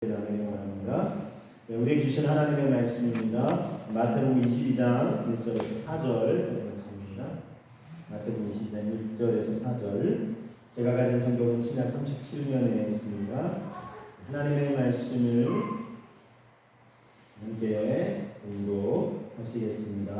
나누기 원합니다. 우리에게 주신 하나님의 말씀입니다. 마태복음 22장 1절에서 4절 말씀입니다. 마태복음 22장 1절에서 4절. 제가 가진 성경은 신약 37면에 있습니다. 하나님의 말씀을 함께 공독하시겠습니다.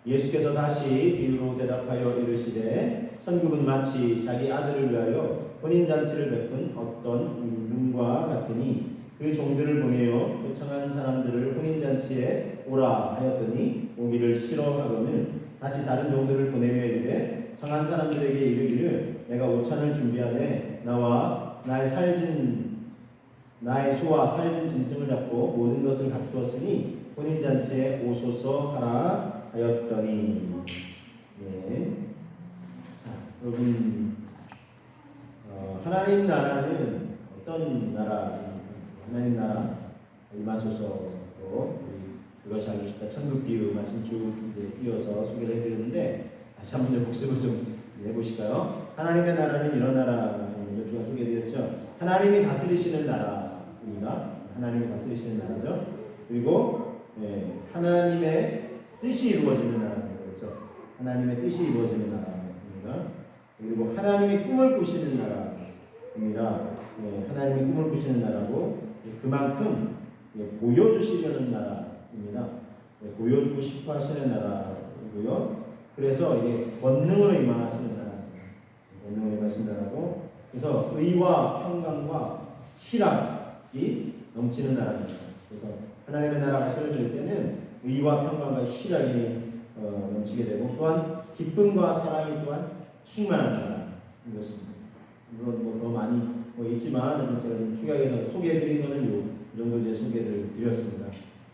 예수께서 다시 비유로 대답하여 이르시되 천국은 마치 자기 아들을 위하여 혼인잔치를 베푼 어떤 임금과 같으니 그 종들을 보내어 그 청한 사람들을 혼인잔치에 오라 하였더니 오기를 싫어하거늘 다시 다른 종들을 보내며 이르되 청한 사람들에게 이르기를 내가 오찬을 준비하되 나와 나의 소와 살진 짐승을 잡고 모든 것을 갖추었으니 혼인잔치에 오소서 하라 하였더니. 네. 자, 여러분, 하나님 나라는 어떤 나라입니까? 하나님 나라 임하소서. 그것이 알고 싶다 천국 비유 말씀 쭉 이제 이어서 소개를 해드리는데 다시 한번 복습을 좀 해보실까요? 하나님의 나라는 이런 나라입니다. 제가 소개해드렸죠. 하나님이 다스리시는 나라입니다. 하나님이 다스리시는 나라죠. 그리고 하나님의 뜻이 이루어지는 나라입니다. 그렇죠? 하나님의 뜻이 이루어지는 나라입니다. 그리고 하나님이 꿈을 꾸시는 나라입니다. 하나님이 꿈을 꾸시는 나라고 그만큼 보여주시려는 나라입니다. 보여주고 싶어 하시는 나라이고요. 그래서 이게 권능으로 임하시는 나라입니다. 권능으로 임하시는 나라고, 그래서 의와 평강과 희락이 넘치는 나라입니다. 그래서 하나님의 나라가 세워질 때는 의와 평강과 희락이 넘치게 되고, 또한 기쁨과 사랑이 또한 충만한 나라인 것입니다. 물론 더 많이 있지만 제가 좀 축약해서 소개해드린 거는 이 정도 이제 소개를 드렸습니다.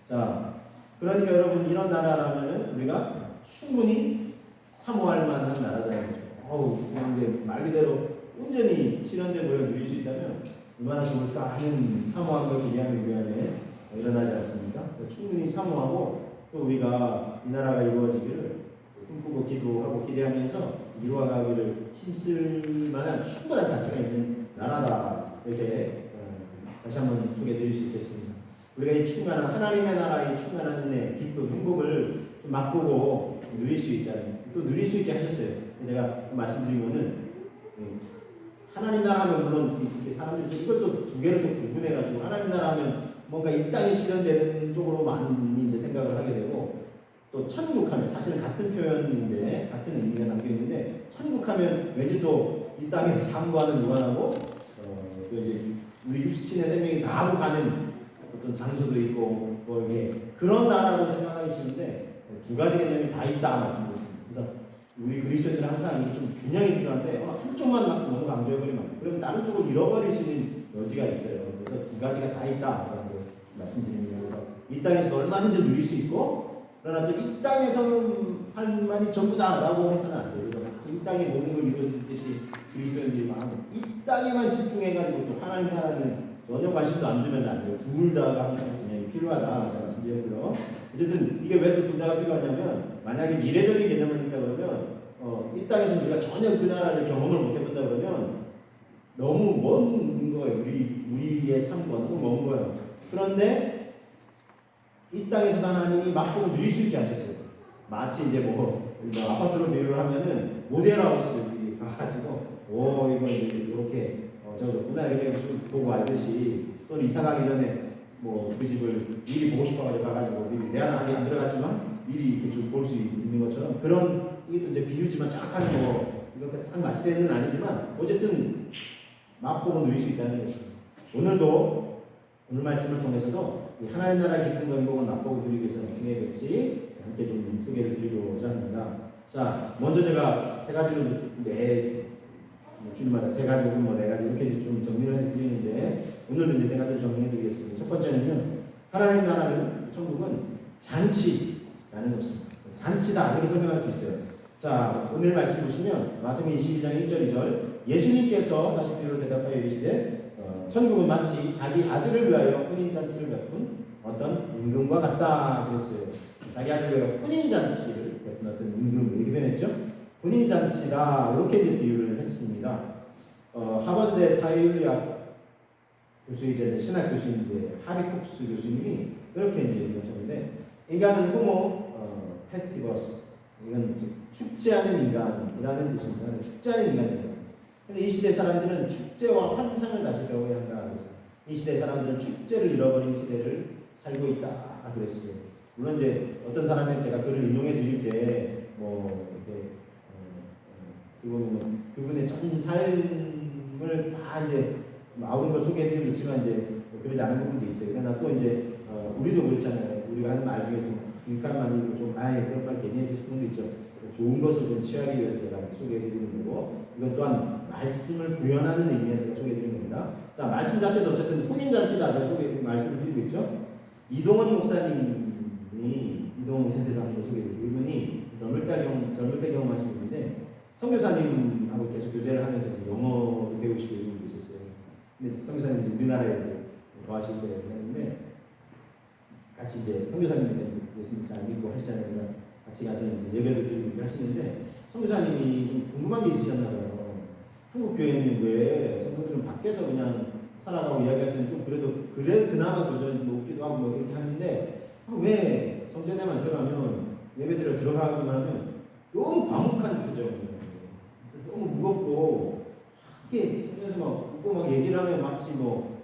자, 그러니까 여러분 이런 나라라면은 우리가 충분히 사모할 만한 나라잖아요. 그런데 말 그대로 온전히 실현된 모습을 누릴 수 있다면 얼마나 좋을까 하는 사모함과 기대함이 우리 안에 일어나지 않습니까? 충분히 사모하고 또 우리가 이 나라가 이루어지기를 꿈꾸고 기도하고 기대하면서 이루어가기를 힘쓸 만한 충분한 가치가 있는 나라다. 이렇게 다시 한번 소개해드릴 수 있겠습니다. 우리가 이 충만한 하나님의 나라의 충만한 은혜, 기쁨, 행복을 좀 맛보고 누릴 수 있다는, 또 누릴 수 있게 하셨어요. 제가 말씀드린 거는 하나님 나라 하면 물론 사람들이 이걸 또 두 개를 또 구분해가지고 하나님 나라 하면 뭔가 이 땅이 실현되는 쪽으로 많이 이제 생각을 하게 되고, 또 천국하면 사실은 같은 표현인데 같은 의미가 담겨 있는데, 천국하면 왠지 또 이 땅에서 삶과는 무관하고 또 이제 우리 육신의 생명이 다하고 가는 어떤 장소도 있고 이게 그런 나라로 생각하기 쉬운데 두 가지 개념이 다 있다 말씀드렸습니다. 그래서 우리 그리스도인들은 항상 이게 좀 균형이 필요한데 한쪽만 막 너무 강조해버리면 그러면 다른 쪽을 잃어버릴 수 있는 여지가 있어요. 그래서 두 가지가 다 있다라고 말씀드립니다. 그래서 이 땅에서 얼마든지 누릴 수 있고, 그러나 또 이 땅에서는 삶만이 전부다라고 해서는 안 돼요. 그래서 이 땅에 모든 걸 이루어지듯이 그리스도인들이 이 땅에만 집중해가지고 또 하나님 나라는 전혀 관심도 안 두면 안 돼요. 둘 다가 항상 균형이 필요하다 제가 말씀드렸고요. 어쨌든 이게 왜 또 둘 다가 필요하냐면, 만약에 미래적인 개념을 있다 그러면 이 땅에서 우리가 전혀 그 나라를 경험을 못 해본다 그러면 너무 먼 거예요. 우리의 삶과 너무 먼 거예요. 그런데 이 땅에서 하나님이 맛보고 누릴 수 있게 하셨어요. 마치 이제 아파트로 비유를 하면은 모델하우스 가가지고 이거 이렇게 저거구나 이렇게 보고 알듯이, 또 이사 가기 전에 그 집을 미리 보고 싶어가지고 가가지고 미리 내가 아직 안 들어갔지만 미리 이렇게 좀 볼 수 있는 것처럼, 그런 이것도 이제 비유지만 정확한 이거 딱 마치되는 건 아니지만 어쨌든 맛보고 누릴 수 있다는 것입니다. 오늘도 오늘 말씀을 통해서도 하나님 나라 기쁨과 행복을 맛보고 누리기 위해서 어떻게 해야 될지 함께 좀 소개를 드리고자 합니다. 자, 먼저 제가 세 가지로 주님마다 세 가지 혹은 네 가지 이렇게 좀 정리를 해서 드리는데, 오늘도 이제 세 가지를 정리해 드리겠습니다. 첫 번째는요, 하나님 나라는, 천국은 잔치라는 것입니다. 잔치다 이렇게 설명할 수 있어요. 자, 오늘 말씀 보시면 마태복음 22장 1절 2절, 예수님께서 다시 비유로 대답하여 이르시되 천국은 마치 자기 아들을 위하여 혼인잔치를 베푼 어떤 임금과 같다 그랬어요. 자기 아들을 위하여 혼인잔치를 베푼 어떤 임금, 이렇게 표현했죠. 혼인잔치다 이렇게 이제 비유를 했습니다. 하버드대 사회윤리학 교수이자 신학 교수인 이제 하비 콕스 교수님이 그렇게 이제 얘기하셨는데, 인간은 호모 페스티버스, 이건 축제하는 인간이라는 뜻입니다. 축제하는 인간입니다. 그래서 이 시대 사람들은 축제와 환상을 다시 배워야 한다. 그래서 이 시대 사람들은 축제를 잃어버린 시대를 살고 있다. 그랬어요. 물론 이제 어떤 사람의 제가 글을 인용해 드릴 때 뭐 이렇게 그분의 전 삶을 다 이제 아우른 걸 소개해 드리고 있지만 이제 그러지 않은 부분도 있어요. 그러나 또 이제 우리도 그렇잖아요. 우리가 하는 말 중에 좀 유익한 말이고 좀 그런 말 괜히 했을 수도 있죠. 좋은 것을 좀 취하기 위해서 제가 소개해 드리는 거고, 이건 또한 말씀을 구현하는 의미에서 제가 소개해 드리는 겁니다. 자, 말씀 자체에서 어쨌든 혼인잔치다 제가 말씀을 드리고 있죠. 이동원 목사님이 이동원 센터장으로 소개해 드리고, 이분이 젊을 때 경험하신 분인데 선교사님하고 계속 교제를 하면서 영어도 배우시고 이런 게 있었어요. 근데 선교사님이 우리나라에 거하실 때 했는데, 같이 이제 선교사님이 예수님 잘 믿고 하시잖아요. 그러니까 같이 가서 이제 예배를 드리고 하시는데, 선교사님이 좀 궁금한 게 있으셨나 봐요. 한국 교회는 왜 성도들은 밖에서 그냥 살아가고 이야기할 때는 좀 그래도 그나마 좀 웃기도 하고 뭐 이렇게 하는데, 왜 성전에만 들어가면 예배드려 들어가기만 하면 너무 과묵한 표정이에요. 너무 무겁고 이게 성전에서 막 웃고 막 얘기를 하면 마치 뭐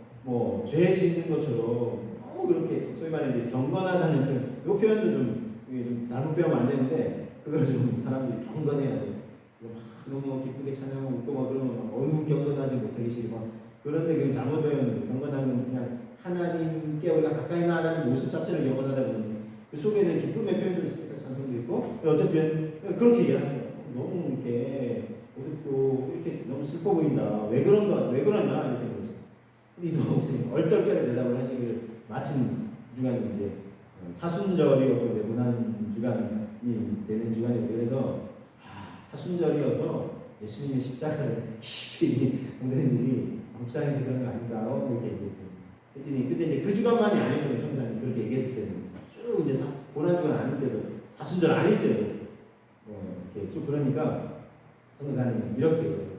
죄 짓는 것처럼 너무 그렇게 소위 말해 이제 경건하다는 이 표현도 좀 잘못 배우면 안 되는데, 그걸 좀 사람들이 경건해야 돼요. 너무 기쁘게 찬양하고 웃고 막 그러면 어휴 경건하지 못하기 싫고, 그런데 그게 잘못 배우는, 경건한 건 그냥 하나님께 우리가 가까이 나아가는 모습 자체를 경건하다 보니 그 속에는 기쁨의 표현도 있으니까 찬송도 있고, 어쨌든 그렇게 얘기를 하는 거예요. 너무 이렇게 어둡고 이렇게 너무 슬퍼 보인다. 왜 그러냐 이렇게 그러죠. 근데 이 동생이 얼떨결에 대답을 하시기를, 마침 주간이 이제 사순절이었고 무난 주간이 되는 주간이었고, 그래서 사순절이어서 예수님의 십자가를 깊이 보는 일이 묵상해서 그런 거 아닌가 이렇게 얘기했거든요. 그랬더니 그때 이제 그 주간만이 아니거든요. 성사님 그렇게 얘기했을 때는 쭉 이제 고난 주간 아닐 때도, 사순절 아닐 때도 이렇게 쭉, 그러니까 성사님 이렇게 얘기해요.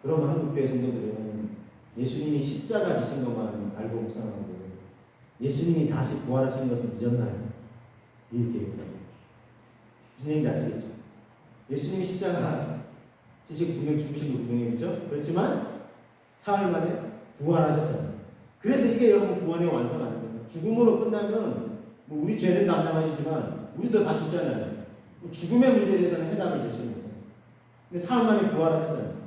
그럼 한국교회 성도들은 예수님이 십자가 지신 것만 알고 묵상하고 예수님이 다시 부활하시는 것은 잊었나요? 이렇게 얘기합니다. 무슨 얘기인지 아시겠죠? 예수님이 십자가 지시고 분명히 죽으신 거 분명했죠? 그렇지만 사흘 만에 부활하셨잖아요. 그래서 이게 여러분 구원의 완성 아닙니까? 죽음으로 끝나면 뭐 우리 죄는 담당하시지만 우리도 다 죽잖아요. 죽음의 문제에 대해서는 해답을 제시는 거예요. 근데 사흘 만에 부활하셨잖아요.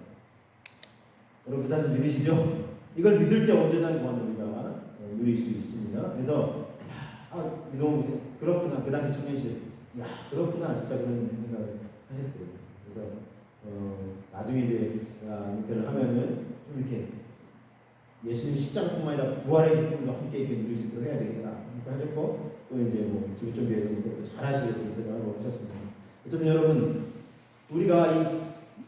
여러분 그 사실 믿으시죠? 이걸 믿을 때 온전한 구원을 우리가 누릴 수 있습니다. 그래서 이동훈 그렇구나. 그 당시 청년실 그렇구나. 진짜 그런 생각을 하셨대요. 그래서 나중에 이제 목회를 하면은 좀 이렇게 예수님 십자가뿐만 아니라 부활의 기쁨도 함께 이렇게 누릴 수 있도록 해야 되겠다. 이렇게 하셨고, 또 이제 뭐 지구촌교회에서 잘 하시겠다고 하고 하셨습니다. 어쨌든 여러분, 우리가 이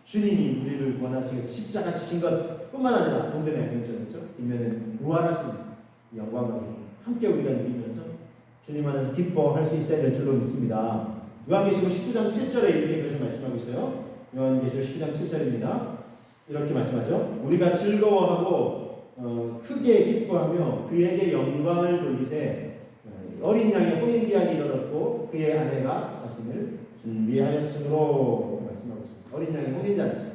주님이 우리를 구원하시기 위해서 십자가 지신 것뿐만 아니라 본전의 영광처럼 뒷면에는 부활하신 영광을 함께 우리가 누리면서 주님 안에서 기뻐할 수 있어야 될 줄로 믿습니다. 요한계시록 19장 7절에 이렇게 그래서 말씀하고 있어요. 요한계시록 19장 7절입니다. 이렇게 말씀하죠. 우리가 즐거워하고 크게 기뻐하며 그에게 영광을 돌리세. 어린 양의 혼인기한이 이르렀고 그의 아내가 자신을 준비하였으므로 말씀하고 있습니다. 어린 양의 혼인잔치.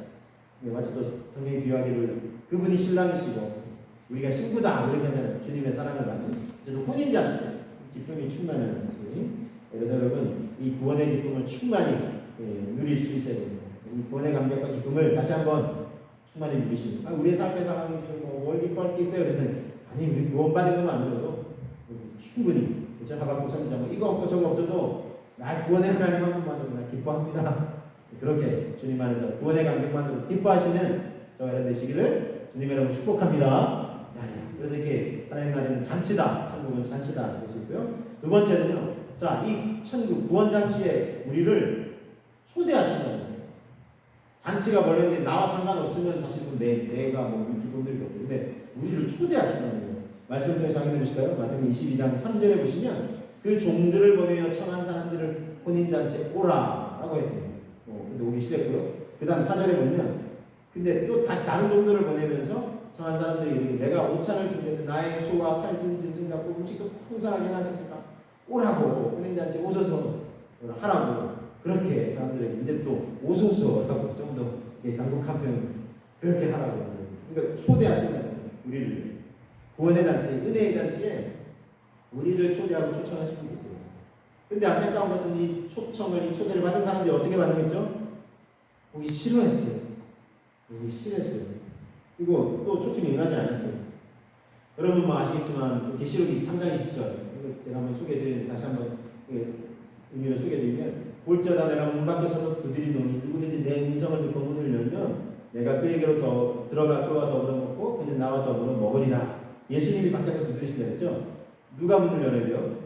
마치 또 성경이 비유하기를 그분이 신랑이시고 우리가 신부다 그렇게 하잖아요. 주님의 사랑을 받는 저는 혼인잔치, 기쁨이 충만한 잔치. 그래서 여러분 이 구원의 기쁨을 충만히 누릴 수 있어야 됩니다. 이 구원의 감격과 기쁨을 다시 한번 충만히 누리시고, 우리의 삶의 상황이 뭘 기뻐할 게 있어요? 그래서 아니 우리 구원받은 것만 안 들어도 충분히 그렇죠? 하박국 선지자 이거 없고 저거 없어도 나 구원의 하나님 한 분만으로 나 기뻐합니다. 그렇게 주님 안에서 구원의 감격만으로 기뻐하시는 저와 여러분 되시기를 주님 여러분 축복합니다. 자, 그래서 이게 하나님 나라는 잔치다, 천국은 잔치다 볼 수 있고요. 두 번째는요, 자, 이 천국 구원 잔치에 우리를 초대하신다는 거예요. 잔치가 벌렸는데 나와 상관없으면 사실 내가 뭐 기쁨들이 없죠. 근데 우리를 초대하신다는 거예요. 말씀 통해서 확인해 보실까요? 마태복음 22장 3절에 보시면 그 종들을 보내어 청한 사람들을 혼인잔치에 오라라고 했거든요. 근데 오기 싫었고요. 그 다음 4절에 보면 근데 또 다시 다른 종들을 보내면서 청한 사람들이 이렇게 내가 오찬을 준비했는데 나의 소와 살찐 짐승 잡고 음식도 풍성하게 하십니까? 오라고 은행잔치 오소서 하라고 그렇게 사람들이 이제 또 오소서라고 좀 더 간곡한 표현 그렇게 하라고 그러니까 초대하시는 거예요. 우리를 구원의 잔치, 은혜의 잔치에 우리를 초대하고 초청하시는 게 있어요. 근데 안타까운 것은 이 초청을 이 초대를 받은 사람들이 어떻게 반응했죠? 오기 싫어했어요. 오기 싫어했어요. 그리고 또 초청에 응하지 않았어요. 여러분 뭐 아시겠지만 계시록이 3장 20절 제가 한번 소개해드리는데 다시 한번 의미를 소개해드리면 볼지어다 내가 문 밖에 서서 두드리노니 누구든지 내 음성을 듣고 문을 열면 내가 그에게로 더 들어가 그와 더불어 먹고 그는 나와 더불어 먹으리라. 예수님이 밖에서 두드리신다 그랬죠? 누가 문을 열어야 돼요?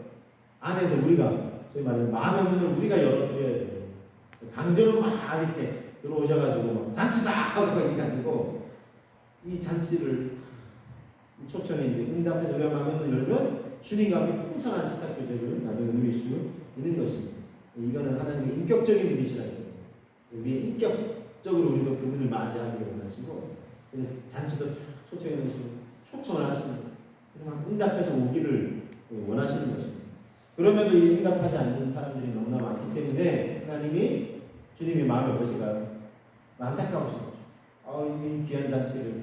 안에서 우리가 소위 말해서 마음의 문을 우리가 열어드려야 돼요. 강제로 막 이렇게 들어오셔가지고 막 잔치다 하고 이게 아니고 이 잔치를 이 초청에 이제 응답해서 우리가 마음의 문을 열면 주님과 함께 풍성한 식탁 교제를 나중에 누릴 수 있는 것입니다. 이거는 하나님의 인격적인 분이시라는 거예요. 우리 인격적으로 우리도 그분을 맞이하기를 원하시고 그래서 잔치도 초청해 놓으시고 초청을 하십니다. 그래서 막 응답해서 오기를 원하시는 것입니다. 그럼에도 이 응답하지 않는 사람들이 너무나 많기 때문에 하나님이 주님의 마음이 어떠신가요? 안타까우신 거죠. 이 귀한 잔치를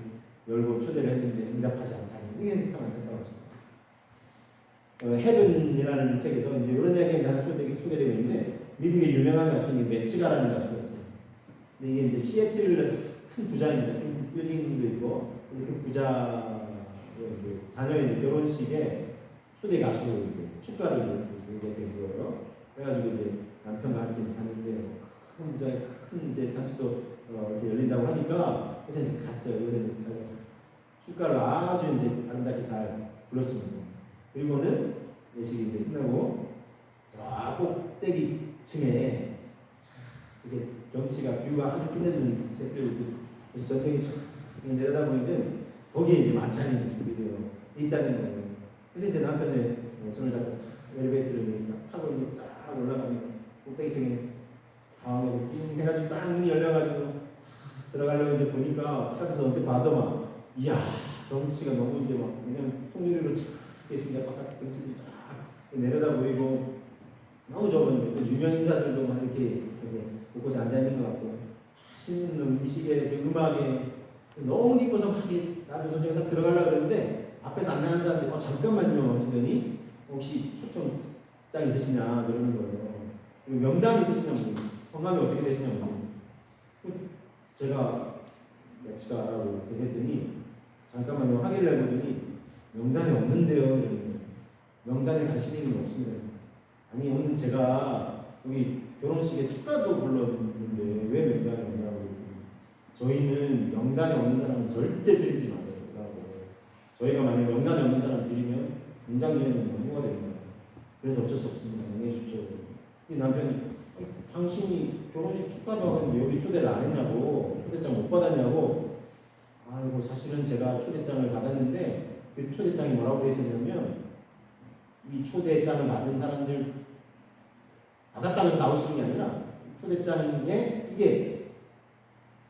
열고 초대를 했는데 응답하지 않다니 이게 참 안타까우신 거죠. 헤븐이라는 책에서 이제 이런 이야기가 하나 소개되고 있는데 미국의 유명한 가수인 매치가라는 가수가 있어요. 근데 이게 이제 시애틀에서 큰 부자입니다. 빌딩도 있고 그래서 그 부자 자녀의 이제 결혼식에 초대 가수로 이제 축가를 이제 된 거예요. 그래가지고 이제 남편과 함께 갔는데 큰 부자의 큰 이제 잔치도 이렇게 열린다고 하니까 그래서 이제 갔어요. 그래서 제가 축가를 아주 이제 아름답게 잘 불렀습니다. 그리고는 예식이 이제 끝나고 저 꼭대기층에 이게 경치가 뷰가 아주 끝내주는 셰프를 그래서 전등이 쫙 내려다보이는 거기에 이제 만찬이 이제 준비되어 있다는 거예요. 그래서 이제 남편의 손을 잡고 엘리베이터를 타고 이제 쫙 올라가면 꼭대기층에 다음에 띵 해가지고 딱 문이 열려가지고 들어가려고 이제 보니까 바깥에서 언뜻 봐도 이야 경치가 너무 이제 왜냐면 통유리로 쫙 있으니까 바깥 경치도 쫙 내려다 보이고 너무 좋은 유명 인사들도 막 이렇게 곳곳에 앉아 있는 것 같고 맛있는 음식에 음악에 너무 기뻐서 막 나를 저쪽에 딱 들어가려고 그랬는데 앞에서 안 나가는 사람들이 잠깐만요 하시더니 혹시 초청장 있으시냐 그러는 거예요. 명단 있으시냐고 성함이 어떻게 되시냐고 제가 매치가라고 이렇게 했더니 잠깐만요 확인을 해보더니 명단이 없는데요. 명단에 가실 일은 없습니다. 아니 오늘 제가 여기 결혼식에 축가도 불렀는데 왜 명단이 없냐고. 저희는 명단에 없는 사람은 절대 드리지 마세요. 저희가 만약 명단에 없는 사람 드리면 인장제는 해가 됩니다. 그래서 어쩔 수 없습니다. 양해해 주십시오. 이 남편이 당신이 결혼식 축가도 하고 있는데 여기 초대를 안 했냐고 초대장 못 받았냐고. 아이고 사실은 제가 초대장을 받았는데 그 초대장이 뭐라고 되어 있었냐면 이 초대장을 받은 사람들 받았다고 해서 나올 수 있는 게 아니라 초대장에 이게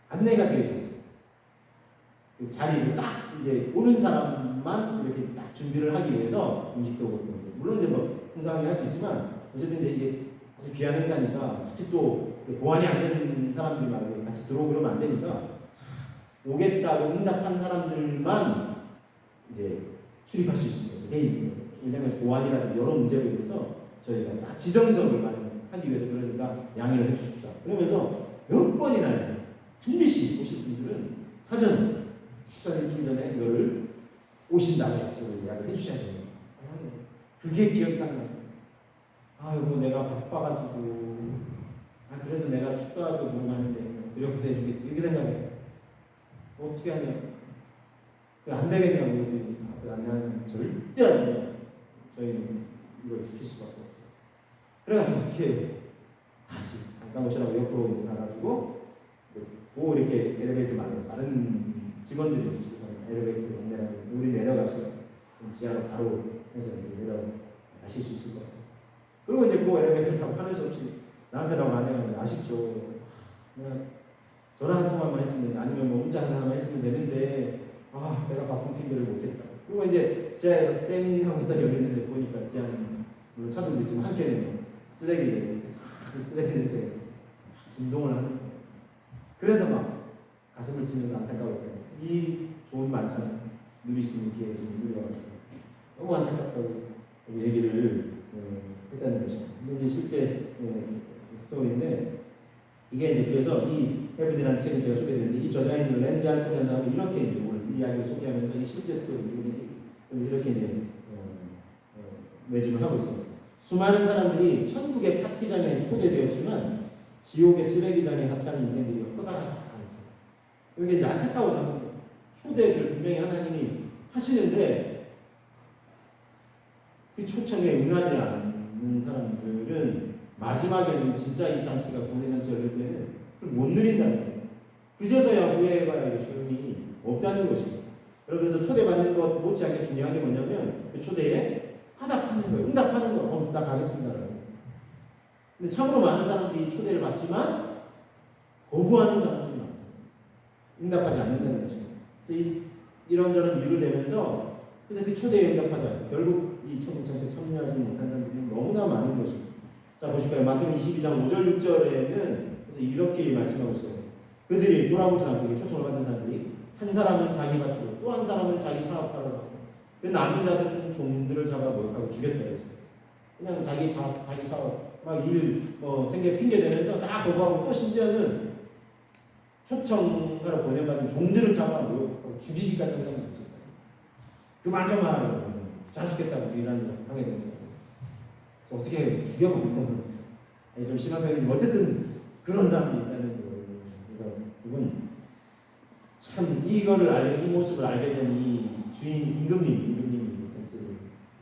안내가 되어 있었어요. 그 자리를 딱 이제 오는 사람만 이렇게 딱 준비를 하기 위해서 음식도 먹고 물론 이제 뭐 풍성하게 할 수 있지만 어쨌든 이제 이게 아주 귀한 행사니까 자칫 또 보완이 안 되는 사람들이 막 같이 들어오고 그러면 안 되니까 오겠다고 응답한 사람들만 이제 출입할 수 있습니다. 개인. 왜냐하면 보안이라든지 여러 문제로 인해서 저희가 다 지정석을 마련하기 위해서 그러니까 양해를 해주십시오. 그러면서 몇 번이나 반드시 오실 분들은 사전 식사 일주일 전에 이거를 오신다고 약속을 예약을 해주셔야 됩니다. 그게 기억이 딱 나요. 아이고 내가 바빠가지고 그래도 내가 축가도 부르는데 드려보내주겠지 이렇게 생각해요. 어떻게 하냐? 안 되겠냐고 그랬더니 안 되는 절대 안 돼요. 저희는 이걸 지킬 수밖에 없어요. 그래가지고 어떻게 해요? 다시 잠깐 오시라고 옆으로 가가지고 뭐 이렇게 엘리베이터 말고 다른 직원들이 엘리베이터 내려가고 우리 내려가서 지하로 바로 해서 내려가실 수 있을 것 같아요. 그리고 이제 그 엘리베이터를 타고 하는 수 없이 남편하고 만나면 아쉽죠. 그냥 전화 한 통화만 했으면 아니면 뭐 문자 하나만 했으면 되는데 내가 바쁜 핑계를 못했다. 그리고 이제 지하에서 땡 하고 있다 열리는데 보니까 지하는 물론 차도 있지만 한켠에 쓰레기를 그 쓰레기 냄새가 진동을 하는 거예요. 그래서 막 가슴을 치면서 안타까웠대요. 이 좋은 만찬 누릴 수 있는 기회를 좀 누려가지고 너무 안타깝다고 얘기를 했다는 것입니다. 이게 실제 스토리인데 이게 이제 그래서 이 헤븐이라는 책을 제가 소개했는데 이 저자인 랜디 알코라는 사람이 이렇게 이제 오늘 이야기를 소개하면서 이 실제 스토리를 이렇게 이제 매집을 하고 있습니다. 수많은 사람들이 천국의 파티장에 초대되었지만 지옥의 쓰레기장에 합찬 인생들이 허다하다. 이게 이제 안타까워서 초대를 분명히 하나님이 하시는데 그 초청에 응하지 않는 사람들은 마지막에는 진짜 이 잔치가 구원의 잔치가 될 때는 그걸 못 누린다는 거예요. 그제서야 후회해봐야 소용이 없다는 것입니다. 그래서 초대받는 것 못지않게 중요한 게 뭐냐면 그 초대에 화답하는 거예요. 응답하는 거예요. 나 가겠습니다. 근데 참으로 많은 사람들이 초대를 받지만 거부하는 사람들이 많아요. 응답하지 않는다는 것입니다. 그래서 이런저런 이유를 대면서 그래서 그 초대에 응답하지 않고 결국 이 천국 잔치에 참여하지 못한 사람들이 너무나 많은 것입니다. 자 보실까요? 마태복음 22장 5절 6절에는 그래서 이렇게 말씀하고 있어요. 그들이 돌아보지 않고 초청을 받은 사람들이 한 사람은 자기 밭으로 또 한 사람은 자기 사업하러 가고 그 남은 자들은 종들을 잡아 모욕하고 죽였다 했어요. 그냥 자기 밥, 자기 사업 막 일 생계 핑계 대면서 다 거부하고 또 심지어는 초청하러 보내받은 종들을 잡아 모욕하고 죽이기까지 한다는 거죠. 그만 좀 하라고 잘 죽겠다고 이라는 하게 됩니다. 어떻게 죽여버리면 좀 심한 편이지만 어쨌든 그런 사람이 있다는 거예요. 그래서 이건 참 이 모습을 알게 된 이 주인 임금님이 전체를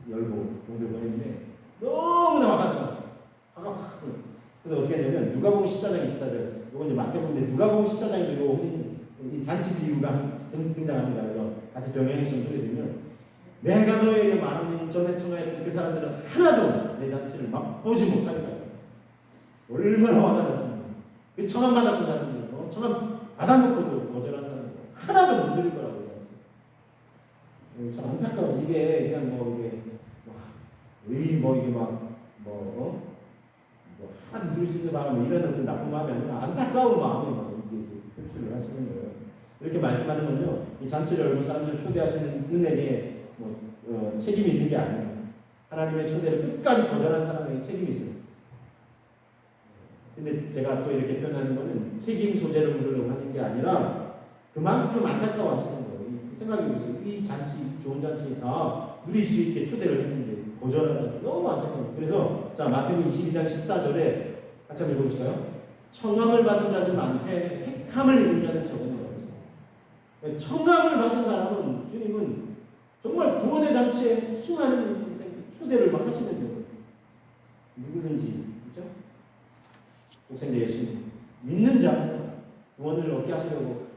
열고 종들 보냈는데 너무나 화가 확. 그래서 어떻게 하냐면 누가복음 14장 24절 이건 이제 마태복음인데 누가복음 14장에도 이 잔치 비유가 등장합니다. 그래서 같이 병행해서 소개되면 내가 너에게 말하는 전에 청하였던 그 사람들은 하나도 내 잔치를 맛보지 못하리라. 얼마나 화가 났습니까? 그 청함 받았던 사람들, 청함 받아놓고도 거절한 사람들 하나도 못 누릴 거라고 얘기하죠. 참 안타까워. 이게 그냥 하나도 누릴 수 있는 마음 이런 어떤 나쁜 마음이 아니라 안타까운 마음이 막 표출을 하시는 거예요. 이렇게 말씀하는 건요, 이 잔치를 열고 사람들을 초대하시는 은혜에 책임이 있는 게 아니에요. 하나님의 초대를 끝까지 거절한 사람에게 책임이 있어요. 근데 제가 또 이렇게 표현하는 거는 책임 소재를 물으려고 하는 게 아니라 그만큼 안타까워 하시는 거예요. 생각해 보세요. 이 잔치, 좋은 잔치 다 누릴 수 있게 초대를 했는데 거절하는 게 너무 안타까워요. 그래서 자 마태복음 22장 14절에 같이 한번 읽어보실까요? 청함을 받은 자는 많되 택함을 입은 자는 적은 거예요. 청함을 받은 사람은 주님은 정말 구원의 잔치에 수많은 초대를 막 하시는 거예요. 누구든지, 그렇죠? 독생자 예수 믿는 자 구원을 얻게 하시려고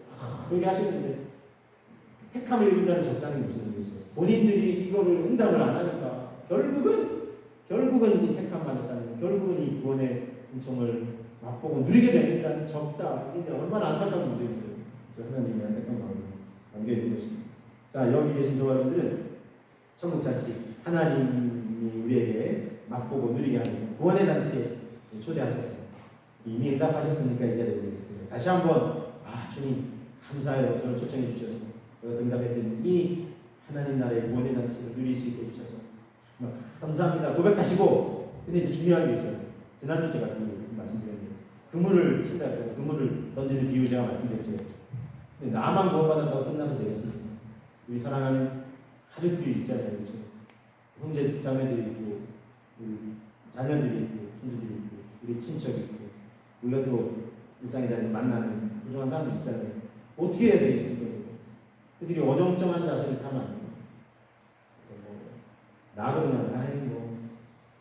그렇게 하시는데 택함을 입은 자는 적다는 게 무슨 의미겠어요? 본인들이 이거를 응답을 안 하니까 결국은 이 택함 받았다는 결국은 이 구원의 은총을 맛보고 누리게 되는 자는 적다. 이게 얼마나 안타까운 문제였어요. 하나님의 안타까운 마음을 남겨있는 것입니다. 자 여기 계신 저와들은 천국 잔치 하나님이 우리에게 맛보고 누리게 하는 구원의 잔치에 초대하셨습니다. 이미 응답하셨으니까 이 자리에 오겠습니다. 다시 한번 주님 감사해요. 저를 초청해 주셔서 제가 응답했던 이 하나님 나라의 구원의 잔치를 누릴 수 있게 해주셔서 정말 감사합니다. 고백하시고 근데 이제 중요한 게 있어요. 지난주 제가 말씀드렸는데 그물을 친다 그래서 그물을 던지는 비유 제가 말씀드렸죠. 근데 나만 구원받았다고 끝나서 되겠습니까? 우리 사랑하는 가족들이 있잖아요. 그렇죠? 형제 자매들이 있고 우리 자녀들이 있고 손주들이 있고 우리 친척이 있고 우리가 또 일상에 대해서 만나는 소중한 사람들 있잖아요. 어떻게 해야 되겠습니까? 그들이 어정쩡한 자세를 타면 안 돼요. 나도 그냥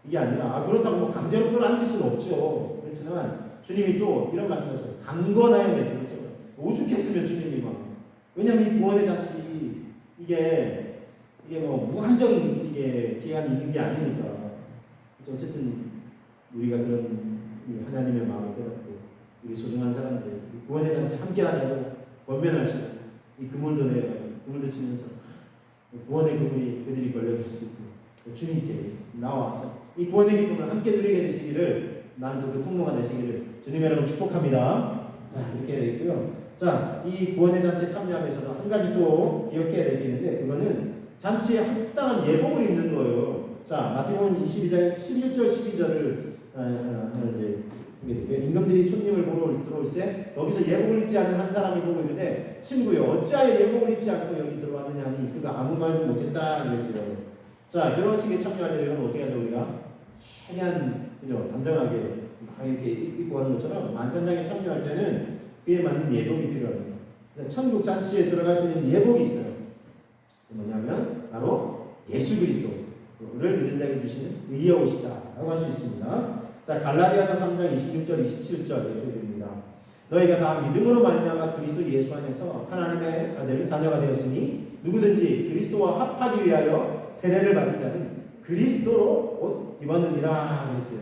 이게 아니라 그렇다고 강제로 끌어안을 수는 없죠. 그렇지만 주님이 또 이런 말씀하셨어요. 강건하여 내죠. 그렇죠? 오죽했으면 주님이 왜냐하면 이 구원의 잔치 이게 무한정 기한이 있는 게 아니니까. 어쨌든 우리가 그런 하나님의 마음을 깨닫고 우리 소중한 사람들 구원의 잔치 함께하자고 권면하시고 이 그물도 내려가고 그물도 치면서 구원의 그물이 그들이 걸려들 수 있고 주님께 나와서 이 구원의 기쁨을 함께 누리게 되시기를 나는 또 그 통로가 되시기를 주님 여러분 축복합니다. 자 이렇게 되겠고요. 자 이 구원의 잔치에 참여하면서도 한 가지 또 기억해야 될 게 있는데 그거는 잔치에 합당한 예복을 입는 거예요. 자 마태복음 22장 11절 12절을 하는 이제 임금들이 손님을 보러 들어올세 여기서 예복을 입지 않은 한 사람을 보고 이르되 친구여 어찌하여 예복을 입지 않고 여기 들어왔느냐 하니 그가 아무 말도 못했다 그랬어요. 자 결혼식에 참여하려면 어떻게 하죠 우리가? 최대한 그죠 단정하게 이렇게 입고 가는 것처럼 만찬장에 참여할 때는 그에 맞는 예복이 필요합니다. 천국 잔치에 들어갈 수 있는 예복이 있어요. 뭐냐면 바로 예수 그리스도를 믿는 자에게 주시는 의의 옷이다라고 할 수 있습니다. 자 갈라디아서 3장 26절 27절 읽어드립니다. 너희가 다 믿음으로 말미암아 그리스도 예수 안에서 하나님의 아들 자녀가 되었으니 누구든지 그리스도와 합하기 위하여 세례를 받은 자는 그리스도로 옷 입었느니라 그랬어요.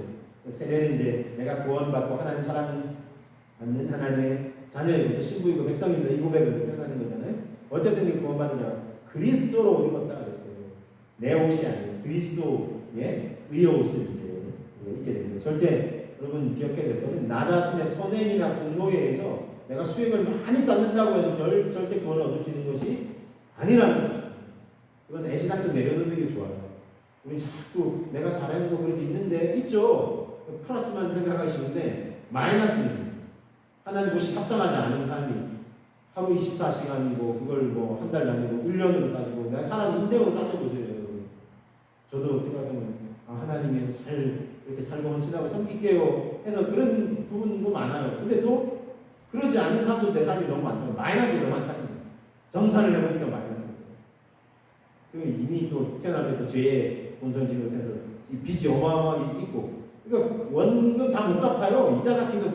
세례는 이제 내가 구원받고 하나님 사랑받는 하나님의 자녀이고 신부이고 백성이고 이 고백을 표현하는 거잖아요. 어쨌든 그 구원받은 자가 그리스도로 옷 입었다 그랬어요. 내 옷이 아니에요. 그리스도의 의의 옷을 이제 입게 됩니다. 절대 여러분 기억해야 될 것은 나 자신의 선행이나 공로에 의해서 내가 수익을 많이 쌓는다고 해서 절대 구원을 얻을 수 있는 것이 아니라는 거죠. 이건 애시당초 내려놓는 게 좋아요. 우리 자꾸 내가 잘하는 거 그래도 있는데 있죠. 플러스만 생각하시는데 마이너스는 하나님 곳이 합당하지 않은 삶이 하루 24시간이고 그걸 뭐 한 달 다니고 1년으로 따지고 내가 사는 인생으로 따져보세요. 저도 생각하면 하나님이 잘 이렇게 살고 헌신하고 섬길게요 해서 그런 부분도 많아요. 근데 또 그러지 않은 사람도 내 삶이 너무 많다. 마이너스가 너무 많다는 거예요. 정산을 해보니까 마이너스. 그리고 이미 또 태어날 때 또 죄의 본성질로 해서 이 빚이 어마어마하게 있고 그러니까 원금 다 못 갚아요. 이자 갚기도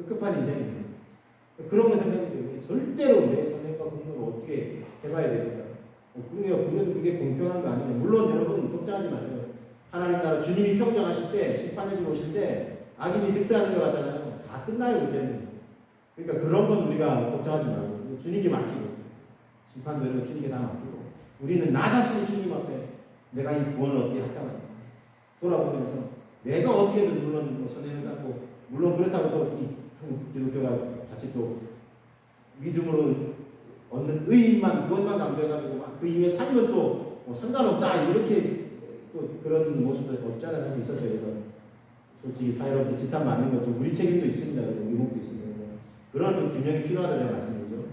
급한 인생이에요. 그런 거 생각이 들어요. 절대로 내 선행과 공로를 어떻게 해봐야 되겠다. 그래도 그게 공평한 거 아니에요. 물론 여러분 걱정하지 마세요. 하나님 나라 주님이 평정하실 때 심판해주러 오실 때 악인이 득세하는 것 같잖아요. 다 끝나요 이제는. 그러니까 그런 건 우리가 걱정하지 말고 주님께 맡기고 심판도 이런 거 주님께 다 맡기고 우리는 나 자신이 주님 앞에 내가 이 구원을 얻기에 합당하다 돌아보면서 내가 어떻게든 물론 뭐 선행을 쌓고 물론 그렇다고 또 이 한국 기독교가 자칫 또 믿음으로 얻는 의인만 구원만 강조해가지고 그 이후에 삶은 또 뭐 상관없다 이렇게 또 그런 모습도 없지 않아 사실 있었어요. 그래서 솔직히 사회롭게 지탄 맞는 것도 우리 책임도 있습니다. 의목도 있습니다. 그런 또 균형이 필요하다는 말씀이죠.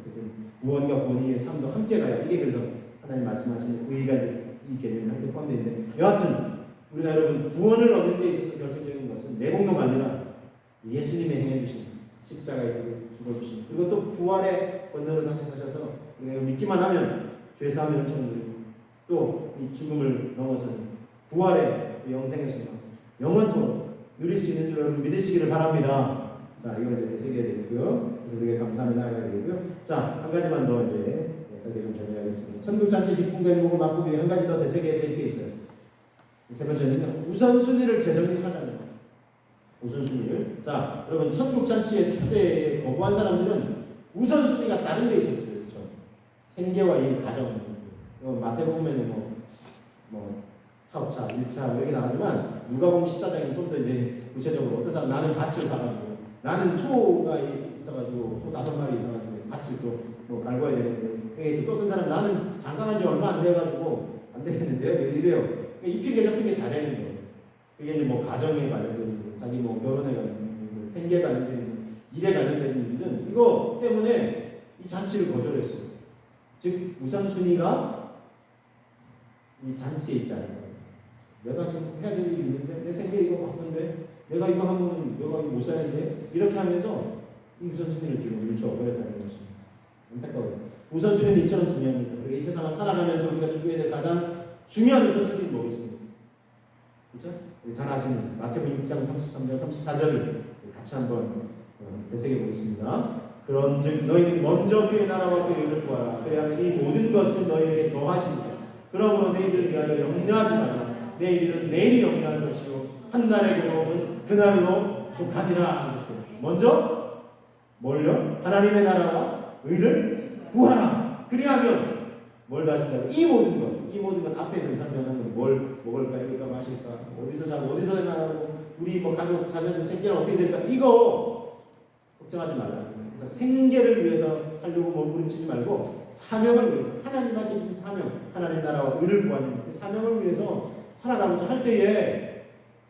구원과 권위의 삶도 함께 가야 이게 그래서 하나님 말씀하시는 의의가 이 개념이 함께 포함되어 있는데 여하튼 우리가 여러분 구원을 얻는 데 있어서 결정적인 것은 내 공로가 아니라 예수님의 행해주신 십자가에서 죽어주신 그리고 또 부활의 권능으로 다시 사셔서 우리가 믿기만 하면 죄사함을 청구드리고 또 이 죽음을 넘어서는 부활의 영생의 순간 영원토록 누릴 수 있는 줄 여러분 믿으시기를 바랍니다. 자 이걸 이제 되새겨야 되겠고요. 그래서 우리가 감사합니다 해야 되겠고요. 자 한 가지만 더 이제 설계 좀 정리하겠습니다. 천국 잔치 기쁨과 행복을 맛보기 위해 한 가지 더 되새겨야 될 게 있어요. 세 번째는 우선순위를 재정립하자는 거예요. 우선순위를. 자, 여러분 천국 잔치의 초대에 거부한 사람들은 우선순위가 다른 데 있었어요. 그렇죠? 생계와 일, 가정. 마태복음에는 뭐 사업차, 1차 이렇게 나가지만 누가복음 14장에는 좀 더 이제 구체적으로 어떤 사람 나는 밭을 사가지고 나는 소가 있어가지고 소 5마리 있어가지고 밭을 또 뭐 갈궈야 되는데 또 어떤 사람 나는 장가간 지 얼마 안 돼가지고 안 되겠는데요? 이래요. 입히게 잡히게 다 되는 거예요. 그게 이제 뭐 가정에 관련된 자기 뭐 결혼에 관련된 생계 관련된 일에 관련된 일은 이거 때문에 이 잔치를 거절했어요. 즉 우선순위가 이 잔치에 있지 않을까. 내가 지금 해야 될 일이 있는데 내 생계 이거 바쁜데 내가 이거 하면 내가 못 사는데 이렇게 하면서 이 우선순위를 뒤로 밀쳐버렸다는 것입니다. 안타까워요. 우선순위는 이처럼 중요합니다. 그러니까 이 세상을 살아가면서 우리가 준비해야 될 가장 중요한 우선순위는 뭐겠습니까? 그렇죠? 잘 아시는 마태복음 6장 33절 34절을 같이 한번 되새겨 보겠습니다. 그런즉 너희는 먼저 그의 나라와 그의 의를 구하라. 그래야 이 모든 것을 너희에게 더하십니다. 그러므로 내일을 위하여 염려하지 말라. 내일은 내일이 염려할 것이요 한날의 괴로움은 그날로 족하니라 하는 것이에요. 먼저 뭘요? 하나님의 나라와 의를 구하라. 그리하면 뭘 더 하신다고? 이 모든 것 앞에서 설명하는 뭘 먹을까, 입을까, 마실까, 어디서 자고, 어디서 생활하고, 우리 뭐 가족, 자녀들 생계는 어떻게 될까? 이거 걱정하지 말라. 그래서 생계를 위해서 살려고 몸부림치지 말고 사명을 위해서 하나님한테 주신 사명, 하나님 나라와 의를 구하는 그 사명을 위해서 살아가고자 할 때에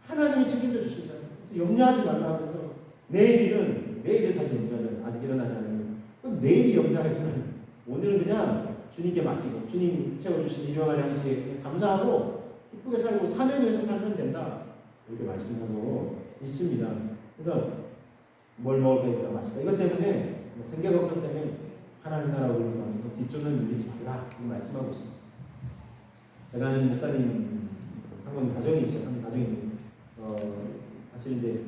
하나님이 책임져 주신다. 그래서 염려하지 말라 하면서 내일을 사실 염려하잖아요. 아직 일어나지 않으면 내일이 염려하지만 오늘은 그냥 주님께 맡기고 주님 채워주신 일용할 양식에 감사하고 기쁘게 살고 사명 위해서 살면 된다. 이렇게 말씀하고 있습니다. 그래서 뭘 먹을까 마실까 이것 때문에 생계 걱정 때문에 하나님 나라 오는 거 뒷전을 밀리지 말라 이 말씀하고 있습니다. 제가 아는 목사님 상관 가정이 있어요. 한 가정이 있는데 사실 이제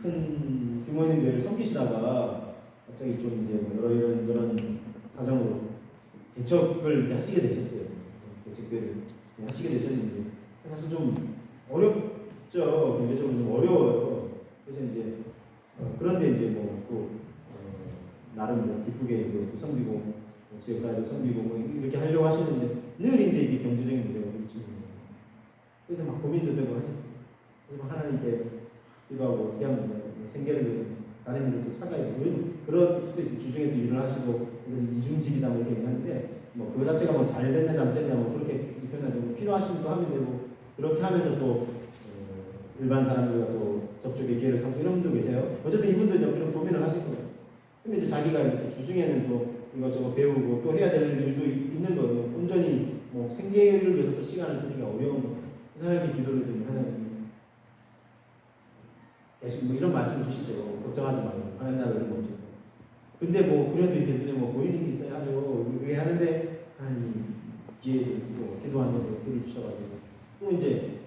큰 규모 있는 교회를 섬기시다가 갑자기 좀 이제 뭐 이런 사정으로 개척을 이제 하시게 되셨어요. 개척교회를 하시게 되셨는데 사실 좀 어렵죠. 경제적으로 좀 어려워요. 그래서 이제 그런데 이제 또 나름 기쁘게 이제 섬기고 지역사회도 섬기고 뭐 이렇게 하려고 하시는데 늘 이제 이게 경제적인 문제가 부딪히는 거예요. 그래서 막 고민도 되고 하시고 그래서 하나님께 기도하고 어떻게 하면 생계를 위해서 다른 일을 또 찾아야 되고 그럴 수도 있어요. 주중에 또 일을 하시고 이런 이중직이다 뭐 이렇게 얘기하는데 뭐 그거 자체가 뭐 잘 됐냐 잘못됐냐 뭐 그렇게 표현하고 뭐 필요하시면 또 하면 되고 그렇게 하면서 또 일반 사람들과 또 접촉의 기회를 삼고 이런 분도 계세요. 어쨌든 이분도 이제 그런 고민을 하실 거예요. 근데 이제 자기가 이렇게 주중에는 또 이것저것 배우고 또 해야 될 일도 있는 거예요. 온전히 뭐 생계를 위해서 또 시간을 드리기가 어려운 거예요. 그 사람이 기도를 드리면 하나님 계속 뭐 이런 말씀을 주시죠. 걱정하지 말고 하나님 나라 이런 거죠. 근데 뭐 그래도 이렇게 눈에 뭐 보이는 게 있어야죠. 그게 하는데 하나님 기회도 있고 기도하는 것도 기회를 주셔가지고 또 이제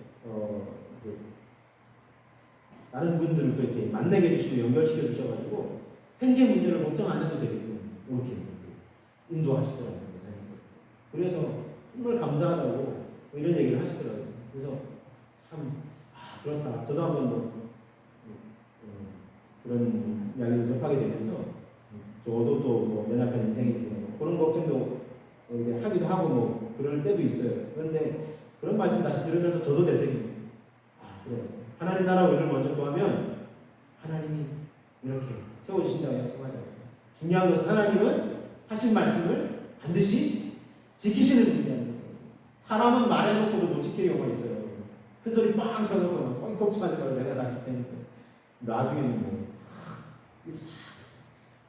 다른 분들을 또 이렇게 만나게 해주시고 연결시켜 주셔가지고 생계 문제를 걱정 안 해도 되겠군 이렇게 인도하시더라고요. 그래서 정말 감사하다고 뭐 이런 얘기를 하시더라고요. 그래서 참 그렇다. 저도 한번 그런 이야기를 접하게 되면서 저도 또 연약한 인생이지만 그런 걱정도 하기도 하고 뭐 그럴 때도 있어요. 그런데 그런 말씀 다시 들으면서 저도 되새깁니다. 그래. 하나님 나라 의를 먼저 구하면 하나님이 이렇게 세워주신다고 약속하지 않죠. 중요한 것은 하나님은 하신 말씀을 반드시 지키시는 분이라는 거예요. 사람은 말해놓고도 못 지킬 경우가 있어요. 큰 소리 빵 쳐놓고 뻥 걱정하지 말고 내가 다 할 테니까 나중에는 뭐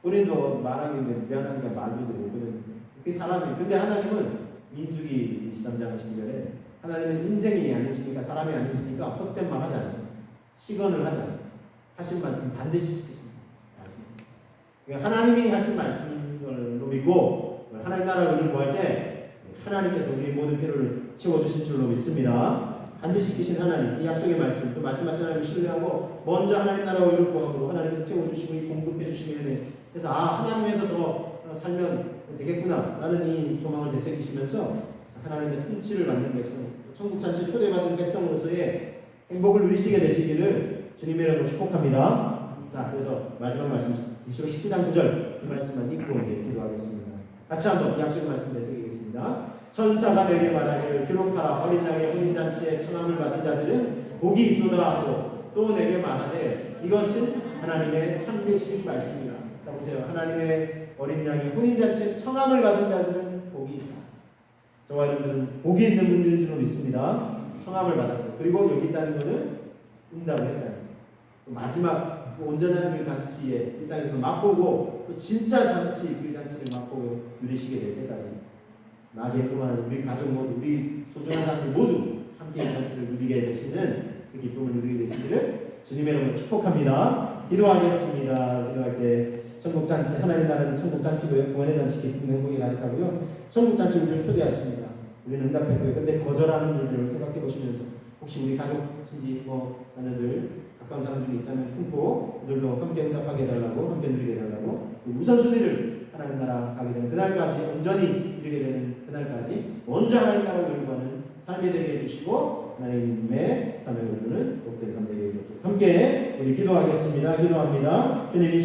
우리도 말하기는 미안하니까 말도 되고 그게 사람이. 근데 하나님은 민수기 23장 12절에 하나님은 인생이 아니시니까 사람이 아니시니까 헛된 말 하지 않죠. 시건을 하지 않아요. 하신 말씀 반드시 지키십니다. 그러니까 하나님이 하신 말씀을 믿고 하나님 나라 의를 구할 때 하나님께서 우리의 모든 필요를 채워주실 줄로 믿습니다. 반드시 지키신 하나님, 이 약속의 말씀, 또 말씀하신 하나님을 신뢰하고 먼저 하나님 나라와 의를 구하고 하나님께서 채워주시고 공급해 주시면 그래서 하나님에서 더 살면 되겠구나 라는 이 소망을 되새기시면서 하나님의 통치를 받는 백성, 천국잔치 초대받은 백성으로서의 행복을 누리시게 되시기를 주님의 이름으로 축복합니다. 자, 그래서 마지막 말씀 계시록 19장 9절 그 말씀만 읽고 이제 기도하겠습니다. 같이 한번 이 약속의 말씀 되새기겠습니다. 천사가 내게 말하기를 기록하라. 어린 양의 혼인잔치에 청함을 받은 자들은 복이 있도다 하고 또 내게 말하되 이것은 하나님의 참되신 말씀이라. 자 보세요. 하나님의 어린 양의 혼인잔치에 청함을 받은 자들은 복이 있다. 저와 여러분들은 복이 있는 분들인 줄 믿습니다. 청함을 받았어요. 그리고 여기 있다는 것은 응답을 했다는 거예요. 마지막 온전한 그 잔치에 이 땅에서 맛보고 또 진짜 잔치 그 잔치를 맛보고 누리시게 될 때까지 나겠구만 우리 가족 모두 우리 소중한 사람들 모두 함께 이 잔치를 누리게 되시는 그 기쁨을 누리게 되시기를 주님의 이름으로 축복합니다. 기도하겠습니다. 기도할 때 천국 잔치 하나님 나라는 천국 잔치고요. 구원의 잔치 기쁨 행복이 가득하고요. 천국 잔치 우리를 초대하십니다. 우리는 응답했고요. 근데 거절하는 일들을 생각해 보시면서 혹시 우리 가족 친지 자녀들 가까운 사람 중에 있다면 품고 그들도 함께 응답하게 해달라고 함께 누리게 해달라고 우선순위를 하나님 나라 가게 되는 그날까지 온전히 이르게 되는 그날까지 먼저 하나님 나라를 위하는 삶이 되게 해주시고 하나님의 사명을 이루는 복된 삶 되게 해주옵소서. 함께 우리 기도하겠습니다. 기도합니다. 주님 이